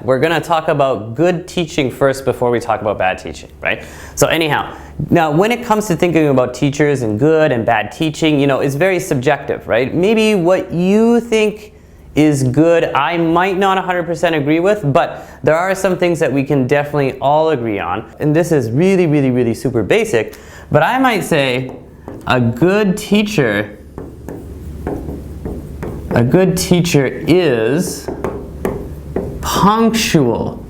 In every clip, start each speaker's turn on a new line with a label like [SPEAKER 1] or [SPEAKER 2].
[SPEAKER 1] We're gonna talk about good teaching first before we talk about bad teaching, right? So anyhow, now when it comes to thinking about teachers and good and bad teaching, you know, it's very subjective, right? Maybe what you think is good, I might not 100% agree with, but there are some things that we can definitely all agree on. And this is really super basic, but I might say a good teacher is punctual.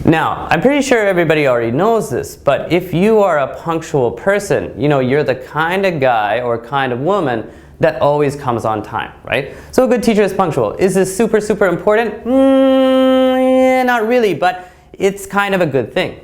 [SPEAKER 1] Now, I'm pretty sure everybody already knows this, but if you are a punctual person, you know, you're the kind of guy or kind of woman that always comes on time, right? So a good teacher is punctual. Is this super important? Yeah, not really, but it's kind of a good thing.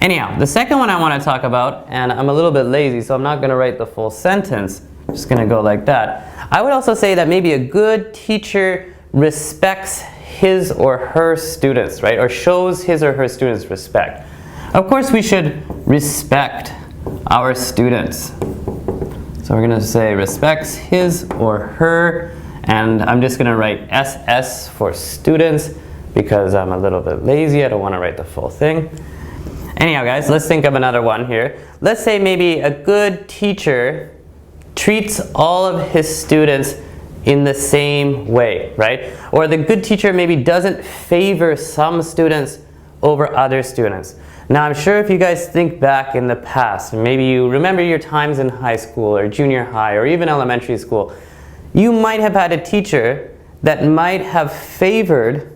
[SPEAKER 1] Anyhow, the second one I want to talk about, and I'm a little bit lazy, so I'm not going to write the full sentence. I'm just going to go like that. I would also say that maybe a good teacher respects his or her students, right? Or shows his or her students respect. Of course, we should respect our students. So we're going to say respects his or her, and I'm just going to write SS for students because I'm a little bit lazy. I don't want to write the full thing. Anyhow, guys, let's think of another one here. Let's say maybe a good teacher treats all of his students in the same way, right? Or the good teacher maybe doesn't favor some students over other students. Now, I'm sure if you guys think back in the past, maybe you remember your times in high school or junior high or even elementary school, you might have had a teacher that might have favored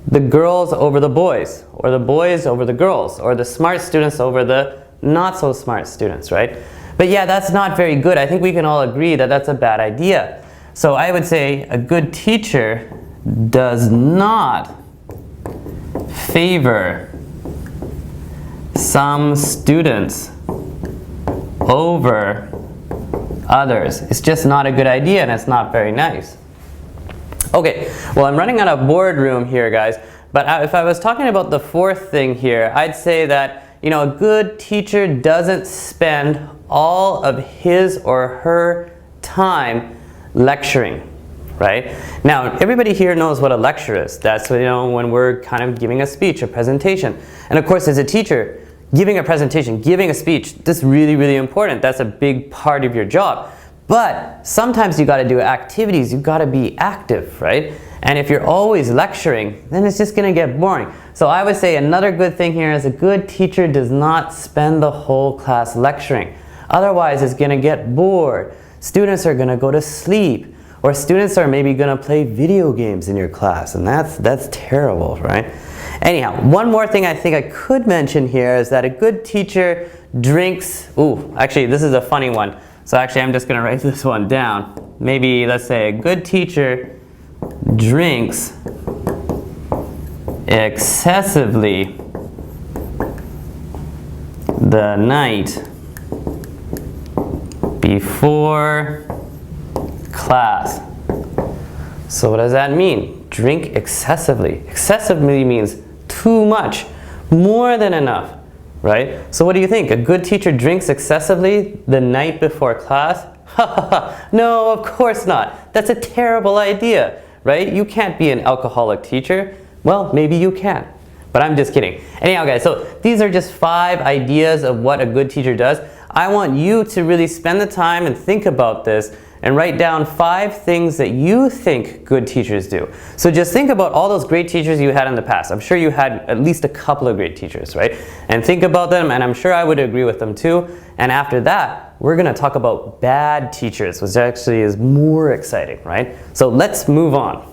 [SPEAKER 1] the girls over the boys, or the boys over the girls, or the smart students over the not so smart students, right? But yeah, that's not very good. I think we can all agree that that's a bad idea. So I would say a good teacher does not favor some students over others. It's just not a good idea and it's not very nice. Okay, well, I'm running out of boardroom here, guys, but if I was talking about the fourth thing here, I'd say that, you know, a good teacher doesn't spend all of his or her time lecturing, right? Now, everybody here knows what a lecture is. That's, you know, when we're kind of giving a speech, a presentation. And of course, as a teacher, giving a presentation, giving a speech, that's really important. That's a big part of your job. But sometimes you got to do activities. You got to be active, right? And if you're always lecturing, then it's just going to get boring. So I would say another good thing here is a good teacher does not spend the whole class lecturing. Otherwise, it's going to get bored. Students are going to go to sleep, or students are maybe going to play video games in your class, and that's terrible, right? Anyhow, one more thing I think I could mention here is that a good teacher drinks, actually this is a funny one. So actually I'm just going to write this one down. Maybe let's say a good teacher drinks excessively the night before class. So what does that mean? Drink excessively. Excessively means too much, more than enough, right? So what do you think? A good teacher drinks excessively the night before class? No, of course not. That's a terrible idea, right? You can't be an alcoholic teacher. Well, maybe you can, but I'm just kidding. Anyhow, guys, so these are just 5 ideas of what a good teacher does. I want you to really spend the time and think about this and write down 5 things that you think good teachers do. So just think about all those great teachers you had in the past. I'm sure you had at least a couple of great teachers, right? And think about them, and I'm sure I would agree with them too. And after that, we're gonna talk about bad teachers, which actually is more exciting, right? So let's move on.